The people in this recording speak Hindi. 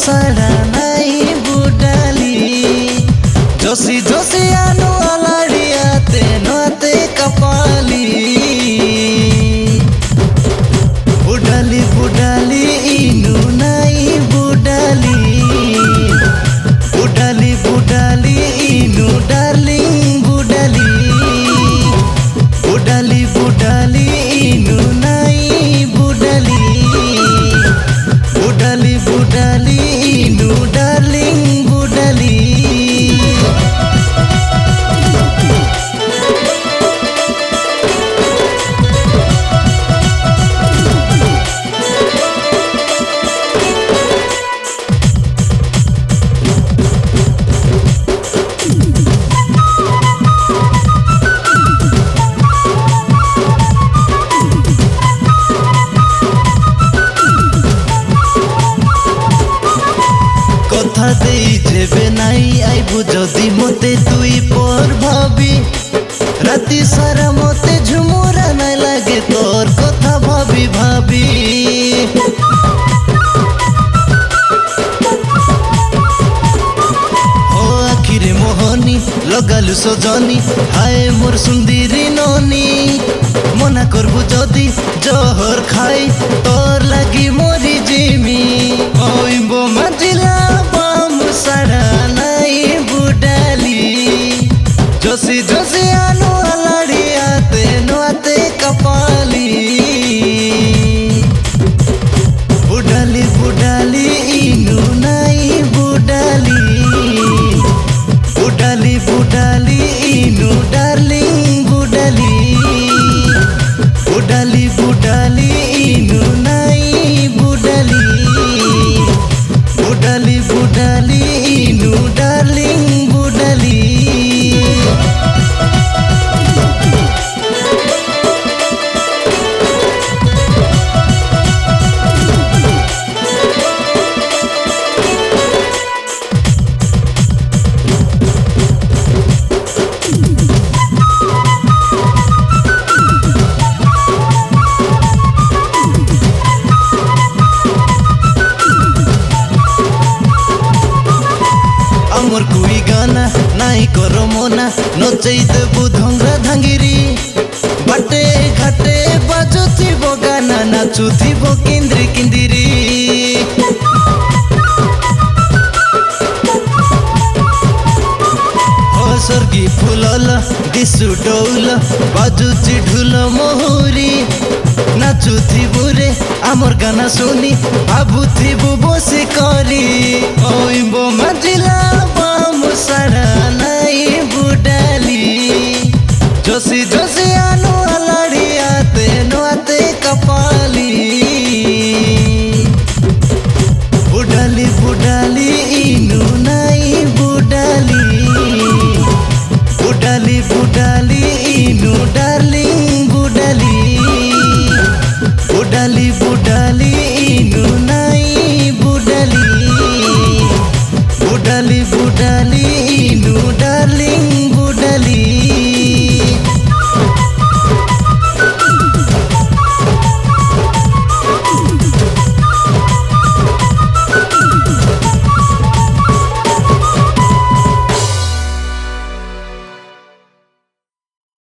सारा नाई बुडाली जोशी जोशी आनु अलाड़ियाते नोते कपाली बुडाली बुडाली इनु नाई बुडाली बुडाली बुडाली इनु डार्लिंग बुडाली बुडाली बुडाली इनु नाई बुडाली बुडाली बुडाली इनु डार्लिंग बुडाली कथा देई जेबे नाई आइबु जदि मते तुई पर भाबी राति सारा मते झुमुरा नाई लागे तोर कथा भाबी भाबी हो आखिरे मोहनी लगालु सजनी हाय मोर सुंदरी ननी मना करबु जदि जहर खाई तोर लागी मोरी जिमी ओइबो माजिला सारा नाई बुडाली जोशी जोशी आनु अलाड़ियाते नोते कपाली बुडाली बुडाली इनु नाई बुडाली बुडाली बुडाली इनु डार्लिंग बुडाली बुडाली बुडाली इनु नाई बुडाली बुडाली बुडाली इनु डार्लिंग बुडाली मोर कोई गाना नाई करो मोना नचई देबु धंगरा धांगिरी बाटे घाटे बाजुथिबो गाना नाचुथिबो किंद्री किंदिरी हो सर्गी फुलल दिसु डौल बाजुची ढुल मोहुरी नाचुथिबु रे आमर गाना सुनी भाबुथिबु बसी करी ओइबो माजिला सारा नाई बुडाली जोशी जोशी आनु अलाड़ियाते नोते कपाली बुडाली बुडाली इनु नाई बुडाली बुडाली बुडाली इनु डार्लिंग बुडाली बुडाली बुडाली इनु नाई बुडाली बुडाली बुडाली इनु डार्लिंग बुडाली।